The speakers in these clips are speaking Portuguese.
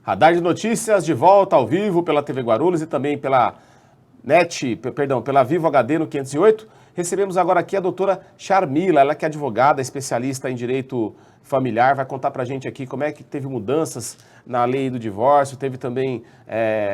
Radar de Notícias de volta ao vivo pela TV Guarulhos e também pela pela Vivo HD no 508. Recebemos agora aqui a doutora Charmila, ela que é advogada, especialista em direito familiar, vai contar pra gente aqui como é que teve mudanças na lei do divórcio, teve também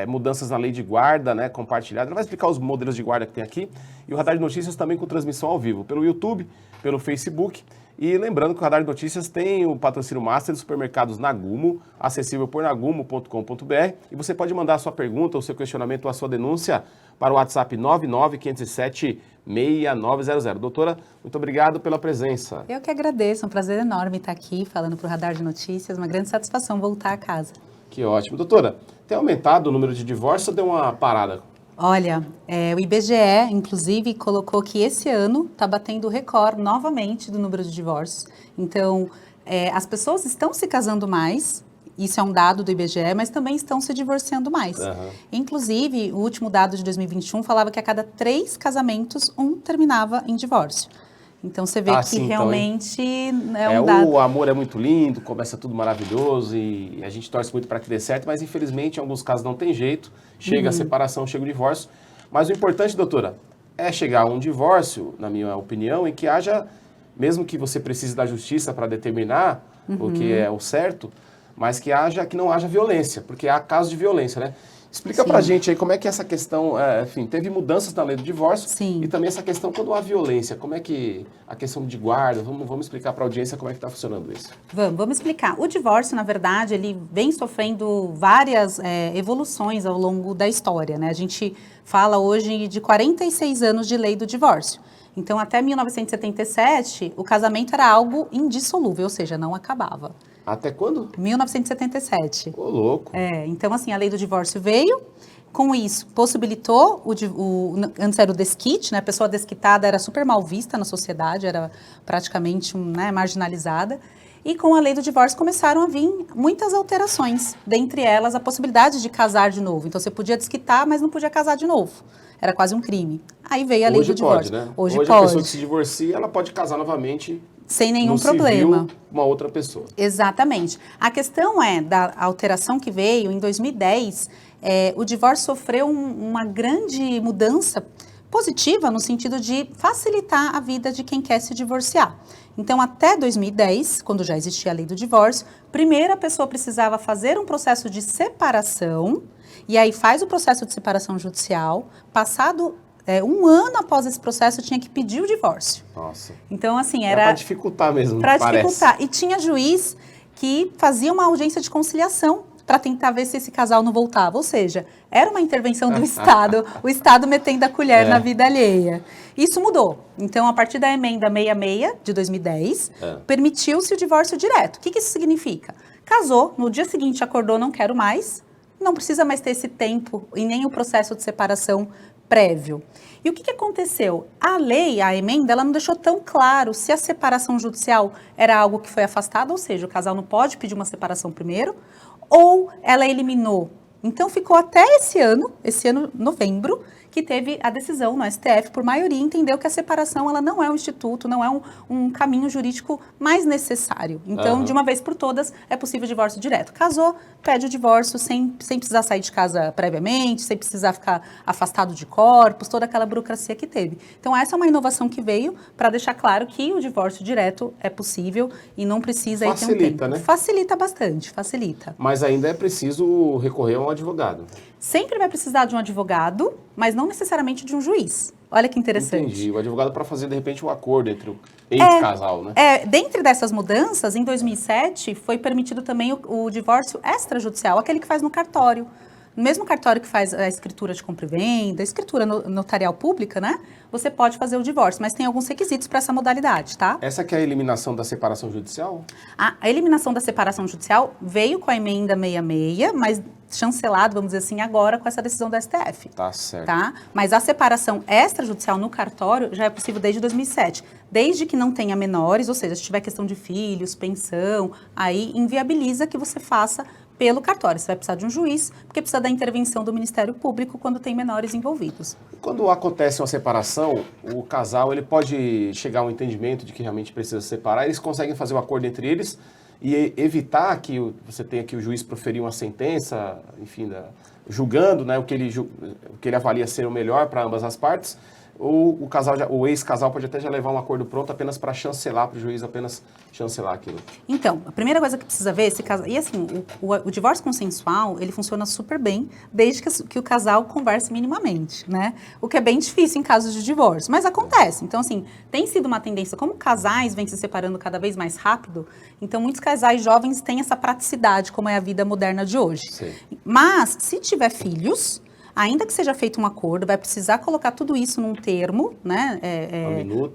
mudanças na lei de guarda, né, compartilhada. Ela vai explicar os modelos de guarda que tem aqui e o Radar de Notícias também com transmissão ao vivo, pelo YouTube, pelo Facebook. E lembrando que o Radar de Notícias tem o patrocínio master dos supermercados Nagumo, acessível por nagumo.com.br. E você pode mandar a sua pergunta, o seu questionamento ou a sua denúncia para o WhatsApp 99507-6900. Doutora, muito obrigado pela presença. Eu que agradeço, é um prazer enorme estar aqui falando para o Radar de Notícias, uma grande satisfação voltar a casa. Que ótimo. Doutora, tem aumentado o número de divórcios ou deu uma parada? Olha, o IBGE, inclusive, colocou que esse ano está batendo o recorde novamente do número de divórcios. Então, as pessoas estão se casando mais, isso é um dado do IBGE, mas também estão se divorciando mais. Uhum. Inclusive, o último dado de 2021 falava que a cada 3 casamentos, um terminava em divórcio. Então, você vê que sim, realmente é um dado. O amor é muito lindo, começa tudo maravilhoso e a gente torce muito para que dê certo, mas infelizmente em alguns casos não tem jeito, chega a separação, chega o divórcio. Mas o importante, doutora, é chegar a um divórcio, na minha opinião, em que haja, mesmo que você precise da justiça para determinar o que é o certo, mas que não haja violência, porque há casos de violência, né? Explica pra gente aí como é que essa questão, enfim, teve mudanças na lei do divórcio. Sim. E também essa questão quando há violência, como é que a questão de guarda, vamos explicar para a audiência como é que está funcionando isso. Vamos explicar. O divórcio, na verdade, ele vem sofrendo várias evoluções ao longo da história, né? A gente fala hoje de 46 anos de lei do divórcio. Então, até 1977, o casamento era algo indissolúvel, ou seja, não acabava. Até quando? 1977. Ô, louco. Então, assim, a lei do divórcio veio, com isso, possibilitou, antes era o desquite, né? A pessoa desquitada era super mal vista na sociedade, era praticamente marginalizada. E com a lei do divórcio começaram a vir muitas alterações, dentre elas a possibilidade de casar de novo. Então, você podia desquitar, mas não podia casar de novo. Era quase um crime. Aí veio a lei do divórcio. Né? Hoje pode, né? Hoje a pessoa que se divorcia, ela pode casar novamente sem nenhum problema. Civil, uma outra pessoa. Exatamente. A questão da alteração que veio em 2010, o divórcio sofreu uma grande mudança positiva no sentido de facilitar a vida de quem quer se divorciar. Então, até 2010, quando já existia a lei do divórcio, primeiro a pessoa precisava fazer um processo de separação, e aí faz o processo de separação judicial, passado um ano após esse processo, tinha que pedir o divórcio. Nossa. Então, assim, era... para dificultar mesmo, Para dificultar. E tinha juiz que fazia uma audiência de conciliação para tentar ver se esse casal não voltava. Ou seja, era uma intervenção do Estado, o Estado metendo a colher na vida alheia. Isso mudou. Então, a partir da emenda 66 de 2010, permitiu-se o divórcio direto. O que isso significa? Casou, no dia seguinte acordou, não quero mais, não precisa mais ter esse tempo e nem o processo de separação prévio. E o que aconteceu? A lei, a emenda, ela não deixou tão claro se a separação judicial era algo que foi afastado, ou seja, o casal não pode pedir uma separação primeiro, ou ela eliminou. Então ficou até esse ano, novembro, que teve a decisão no STF, por maioria, entendeu que a separação ela não é um instituto, não é um caminho jurídico mais necessário. Então, de uma vez por todas, é possível divórcio direto. Casou, pede o divórcio sem precisar sair de casa previamente, sem precisar ficar afastado de corpos, toda aquela burocracia que teve. Então, essa é uma inovação que veio para deixar claro que o divórcio direto é possível e não precisa ter um tempo. Facilita, né? Facilita bastante, facilita. Mas ainda é preciso recorrer a um advogado. Sempre vai precisar de um advogado, mas não necessariamente de um juiz. Olha que interessante. Entendi. O advogado para fazer, de repente, um acordo entre o ex-casal, né? Dentre dessas mudanças, em 2007, foi permitido também o divórcio extrajudicial, aquele que faz no cartório. No mesmo cartório que faz a escritura de compra e venda, a escritura notarial pública, né? Você pode fazer o divórcio, mas tem alguns requisitos para essa modalidade, tá? Essa que é a eliminação da separação judicial? A eliminação da separação judicial veio com a emenda 66, mas chancelado, vamos dizer assim, agora com essa decisão do STF. Tá certo. Tá? Mas a separação extrajudicial no cartório já é possível desde 2007. Desde que não tenha menores, ou seja, se tiver questão de filhos, pensão, aí inviabiliza que você faça pelo cartório. Você vai precisar de um juiz, porque precisa da intervenção do Ministério Público quando tem menores envolvidos. Quando acontece uma separação, o casal ele pode chegar a um entendimento de que realmente precisa se separar, eles conseguem fazer um acordo entre eles e evitar que você tenha que o juiz proferir uma sentença, enfim, julgando, né, o que ele avalia ser o melhor para ambas as partes, ou o ex-casal pode até já levar um acordo pronto apenas para chancelar, para o juiz apenas chancelar aquilo. Então, a primeira coisa que precisa ver esse casal... E assim, o divórcio consensual, ele funciona super bem, desde que o casal converse minimamente, né? O que é bem difícil em casos de divórcio, mas acontece. Então, assim, tem sido uma tendência, como casais vêm se separando cada vez mais rápido, então muitos casais jovens têm essa praticidade, como é a vida moderna de hoje. Sim. Mas, se tiver filhos... Ainda que seja feito um acordo, vai precisar colocar tudo isso num termo, né?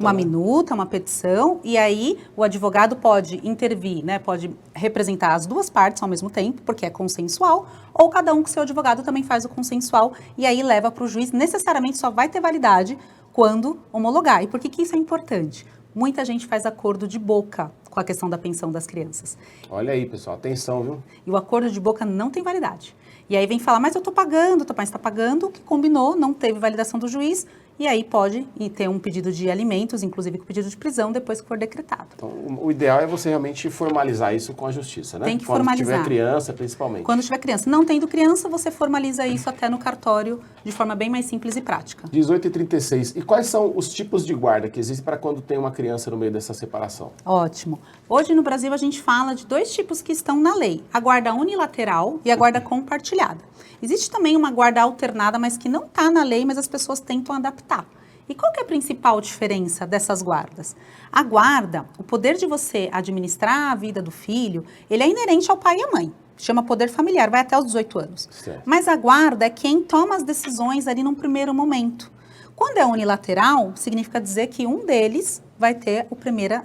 Uma minuta, uma petição, e aí o advogado pode intervir, né? Pode representar as duas partes ao mesmo tempo, porque é consensual, ou cada um com seu advogado também faz o consensual, e aí leva para o juiz, necessariamente só vai ter validade quando homologar. E por que isso é importante? Muita gente faz acordo de boca com a questão da pensão das crianças. Ter aí, pessoal, atenção, viu? E o acordo de boca não tem validade. E aí vem falar, mas eu estou pagando, mas está pagando, o que combinou, não teve validação do juiz, e aí pode ter um pedido de alimentos, inclusive com pedido de prisão, depois que for decretado. Então, o ideal é você realmente formalizar isso com a justiça, né? Tem que formalizar. Quando tiver criança, principalmente. Quando tiver criança. Não tendo criança, você formaliza isso até no cartório, de forma bem mais simples e prática. 18h36. E quais são os tipos de guarda que existem para quando tem uma criança no meio dessa separação? Ótimo. Hoje no Brasil a gente fala de dois tipos que estão na lei. A guarda unilateral e a guarda compartilhada. Existe também uma guarda alternada, mas que não está na lei, mas as pessoas tentam adaptar. E qual que é a principal diferença dessas guardas? A guarda, o poder de você administrar a vida do filho, ele é inerente ao pai e à mãe. Chama poder familiar, vai até os 18 anos. Certo. Mas a guarda é quem toma as decisões ali num primeiro momento. Quando é unilateral, significa dizer que um deles vai ter a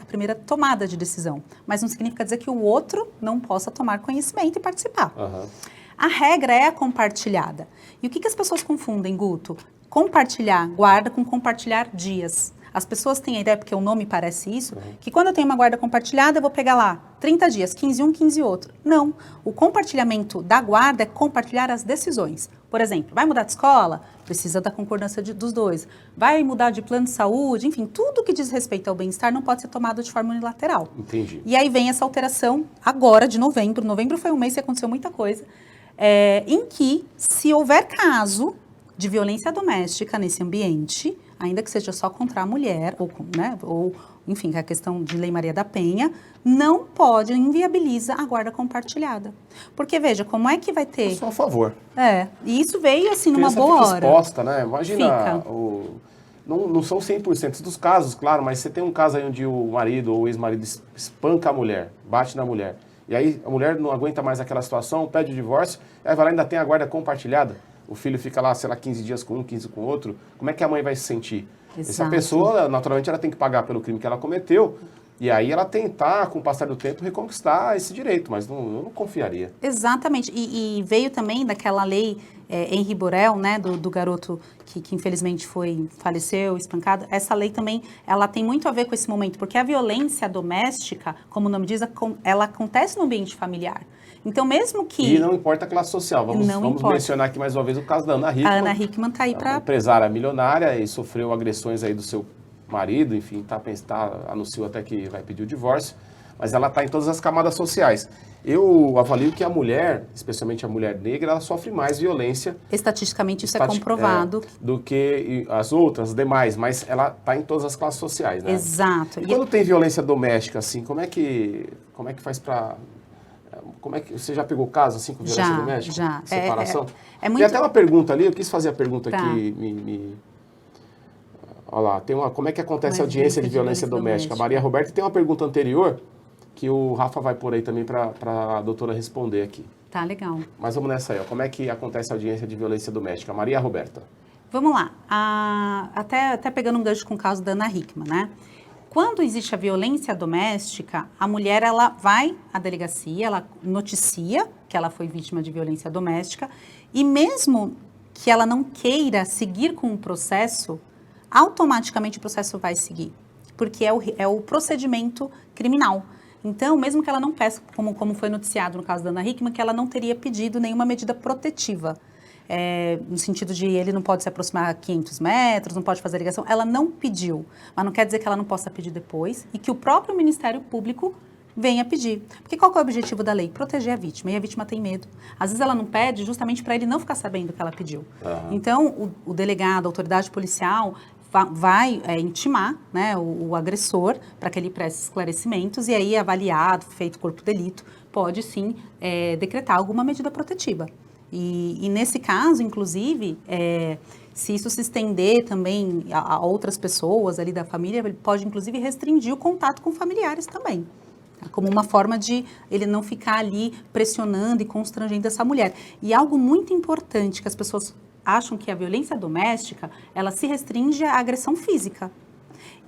primeira tomada de decisão. Mas não significa dizer que o outro não possa tomar conhecimento e participar. Uhum. A regra é a compartilhada. E o que as pessoas confundem, Guto? Compartilhar guarda com compartilhar dias. As pessoas têm a ideia, porque o nome parece isso, que quando eu tenho uma guarda compartilhada, eu vou pegar lá 30 dias, 15 um, 15 outro. Não. O compartilhamento da guarda é compartilhar as decisões. Por exemplo, vai mudar de escola? Precisa da concordância dos dois. Vai mudar de plano de saúde? Enfim, tudo que diz respeito ao bem-estar não pode ser tomado de forma unilateral. Entendi. E aí vem essa alteração agora de novembro. Novembro foi um mês que aconteceu muita coisa. Em que, se houver caso de violência doméstica nesse ambiente, ainda que seja só contra a mulher, ou enfim, a questão de Lei Maria da Penha, não pode, inviabiliza a guarda compartilhada. Porque, veja, como é que vai ter... Eu sou a favor. E isso veio, assim, numa fica boa hora. Exposta, né? Imagina, não são 100% dos casos, claro, mas você tem um caso aí onde o marido ou o ex-marido espanca a mulher, bate na mulher. E aí a mulher não aguenta mais aquela situação, pede o divórcio, aí vai lá e ainda tem a guarda compartilhada. O filho fica lá, sei lá, 15 dias com um, 15 com o outro. Como é que a mãe vai se sentir? Exato. Essa pessoa, naturalmente, ela tem que pagar pelo crime que ela cometeu. E aí ela tentar, com o passar do tempo, reconquistar esse direito. Mas eu não confiaria. Exatamente. E veio também daquela lei Henri Borel, né, do garoto que infelizmente faleceu, espancado. Essa lei também, ela tem muito a ver com esse momento, porque a violência doméstica, como o nome diz, ela acontece no ambiente familiar. Então, mesmo que... E não importa a classe social. Vamos mencionar aqui mais uma vez o caso da Ana Hickman. A Ana Hickman está aí para... Uma empresária milionária e sofreu agressões aí do seu marido, enfim, anunciou até que vai pedir o divórcio, mas ela está em todas as camadas sociais. Eu avalio que a mulher, especialmente a mulher negra, ela sofre mais violência. Estatisticamente isso é comprovado. Do que as outras, as demais, mas ela está em todas as classes sociais, né? Exato. E quando tem violência doméstica, assim, como é que faz para... Você já pegou caso assim com violência doméstica? Já. Separação? Muito... Tem até uma pergunta ali, eu quis fazer a pergunta aqui, olha lá, como é que acontece a audiência de violência doméstica? A Maria Roberta tem uma pergunta anterior que o Rafa vai pôr aí também para a doutora responder aqui. Tá, legal. Mas vamos nessa aí, ó. Como é que acontece a audiência de violência doméstica? Maria Roberta. Vamos lá. Até pegando um gancho com o caso da Ana Hickman, né? Quando existe a violência doméstica, a mulher ela vai à delegacia, ela noticia que ela foi vítima de violência doméstica e mesmo que ela não queira seguir com o processo, automaticamente o processo vai seguir, porque é o procedimento criminal. Então, mesmo que ela não peça, como foi noticiado no caso da Ana Hickman, que ela não teria pedido nenhuma medida protetiva. No sentido de ele não pode se aproximar a 500 metros, não pode fazer ligação, ela não pediu, mas não quer dizer que ela não possa pedir depois e que o próprio Ministério Público venha pedir. Porque qual que é o objetivo da lei? Proteger a vítima, e a vítima tem medo. Às vezes ela não pede justamente para ele não ficar sabendo que ela pediu. Então, o delegado, a autoridade policial, vai intimar, né, o agressor para que ele preste esclarecimentos e aí avaliado, feito corpo de delito, pode sim decretar alguma medida protetiva. E nesse caso, inclusive, se isso se estender também a outras pessoas ali da família, ele pode inclusive restringir o contato com familiares também. Como uma forma de ele não ficar ali pressionando e constrangendo essa mulher. E algo muito importante que as pessoas acham que a violência doméstica, ela se restringe à agressão física.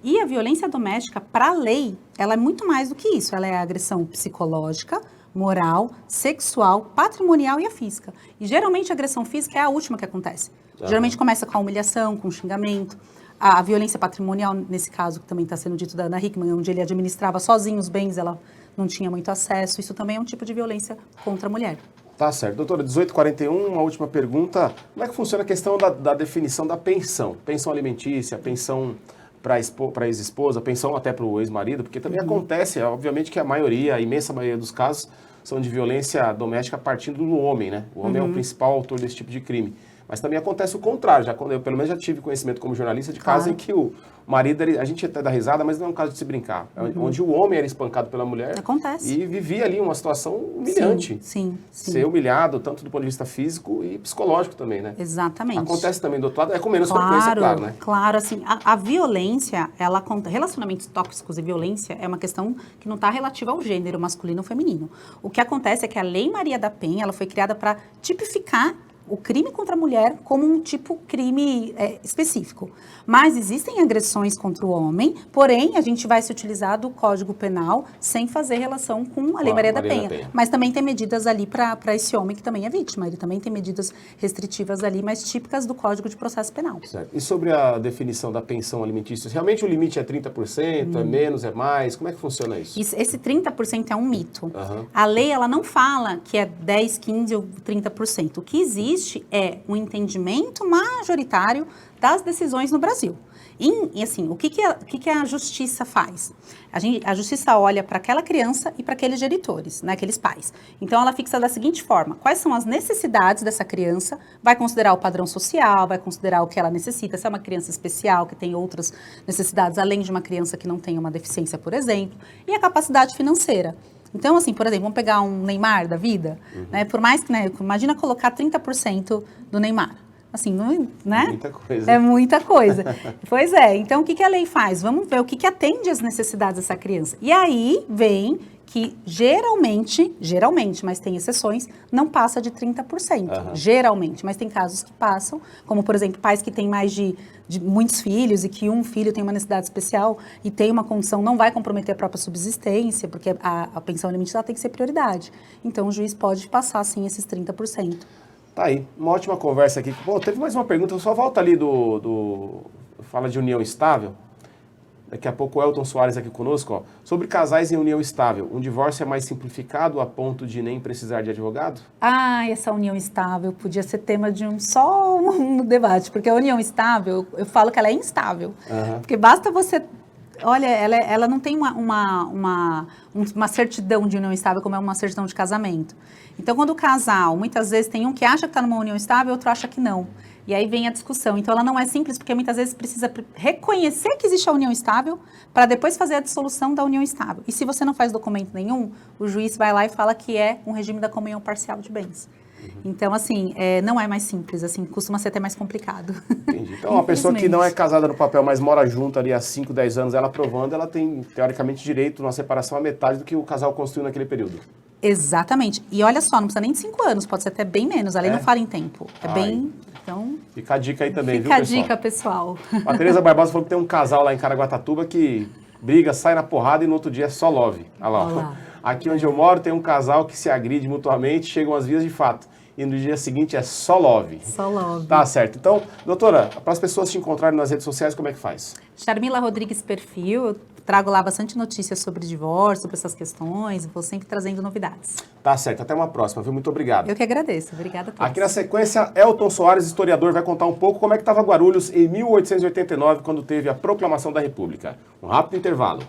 E a violência doméstica, para a lei, ela é muito mais do que isso. Ela é a agressão psicológica, moral, sexual, patrimonial e a física. E geralmente a agressão física é a última que acontece. Geralmente começa com a humilhação, com o xingamento. A violência patrimonial, nesse caso, que também está sendo dito da Ana Hickman, onde ele administrava sozinho os bens, ela não tinha muito acesso. Isso também é um tipo de violência contra a mulher. Tá certo. Doutora, 18h41, uma última pergunta. Como é que funciona a questão da definição da pensão? Pensão alimentícia, pensão para a ex-esposa, pensão até para o ex-marido, porque também acontece, obviamente que a imensa maioria dos casos são de violência doméstica partindo do homem, né? O homem é o principal autor desse tipo de crime. Mas também acontece o contrário, eu pelo menos já tive conhecimento como jornalista de casos em que o marido, a gente até dá risada, mas não é um caso de se brincar. Onde o homem era espancado pela mulher. Acontece. E vivia ali uma situação humilhante. Sim. Ser humilhado, tanto do ponto de vista físico e psicológico também, né? Exatamente. Acontece também do outro lado, com menos frequência, claro, né? Claro, assim, a violência, relacionamentos tóxicos e violência é uma questão que não está relativa ao gênero masculino ou feminino. O que acontece é que a Lei Maria da Penha, ela foi criada para tipificar o crime contra a mulher como um tipo crime específico. Mas existem agressões contra o homem, porém a gente vai se utilizar do Código Penal sem fazer relação com a Lei Maria da Penha. Mas também tem medidas ali para esse homem que também é vítima. Ele também tem medidas restritivas ali, mas típicas do Código de Processo Penal. Certo. E sobre a definição da pensão alimentícia, realmente o limite é 30%, é menos, é mais? Como é que funciona isso? Esse 30% é um mito. A lei, ela não fala que é 10, 15 ou 30%. O que existe é um entendimento majoritário das decisões no Brasil. E assim, o que a justiça faz? A justiça olha para aquela criança e para aqueles geritores, né, aqueles pais. Então, ela fixa da seguinte forma: quais são as necessidades dessa criança, vai considerar o padrão social, vai considerar o que ela necessita, se é uma criança especial, que tem outras necessidades, além de uma criança que não tem uma deficiência, por exemplo, e a capacidade financeira. Então, assim, por exemplo, vamos pegar um Neymar da vida, né? Por mais que, né, imagina colocar 30% do Neymar. Assim, não, né? Muita coisa. É muita coisa. Pois é, então o que a lei faz? Vamos ver o que atende às necessidades dessa criança. E aí vem que geralmente, mas tem exceções, não passa de 30%. Geralmente, mas tem casos que passam, como por exemplo, pais que têm mais de muitos filhos e que um filho tem uma necessidade especial e tem uma condição, não vai comprometer a própria subsistência, porque a pensão alimentícia tem que ser prioridade. Então o juiz pode passar sim esses 30%. Tá aí, uma ótima conversa aqui. Bom, teve mais uma pergunta, só volta ali fala de união estável. Daqui a pouco o Elton Soares aqui conosco, ó. Sobre casais em união estável, um divórcio é mais simplificado a ponto de nem precisar de advogado? Essa união estável podia ser tema de só um debate, porque a união estável, eu falo que ela é instável. Porque basta você... Olha, ela não tem uma certidão de união estável como é uma certidão de casamento. Então, quando o casal, muitas vezes tem um que acha que está numa união estável e outro acha que não. E aí vem a discussão. Então, ela não é simples, porque muitas vezes precisa reconhecer que existe a união estável para depois fazer a dissolução da união estável. E se você não faz documento nenhum, o juiz vai lá e fala que é um regime da comunhão parcial de bens. Então, assim, não é mais simples, assim, costuma ser até mais complicado. Entendi. Então, uma pessoa que não é casada no papel, mas mora junto ali há 5, 10 anos, ela aprovando, ela tem, teoricamente, direito numa separação a metade do que o casal construiu naquele período. Exatamente. E olha só, não precisa nem de 5 anos, pode ser até bem menos, a lei não fala em tempo. É bem... Então, fica a dica aí também, fica viu, pessoal? Fica a dica, pessoal. A Tereza Barbosa falou que tem um casal lá em Caraguatatuba que briga, sai na porrada e no outro dia é só love. Olha lá. Olá. Aqui onde eu moro tem um casal que se agride mutuamente, chegam às vias de fato. E no dia seguinte é só love. Só love. Tá certo. Então, doutora, para as pessoas te encontrarem nas redes sociais, como é que faz? Charmila Rodrigues Perfil, eu trago lá bastante notícias sobre divórcio, sobre essas questões, vou sempre trazendo novidades. Tá certo, até uma próxima, viu? Muito obrigado. Eu que agradeço, obrigada a todos. Aqui na sequência, Elton Soares, historiador, vai contar um pouco como é que estava Guarulhos em 1889, quando teve a proclamação da República. Um rápido intervalo.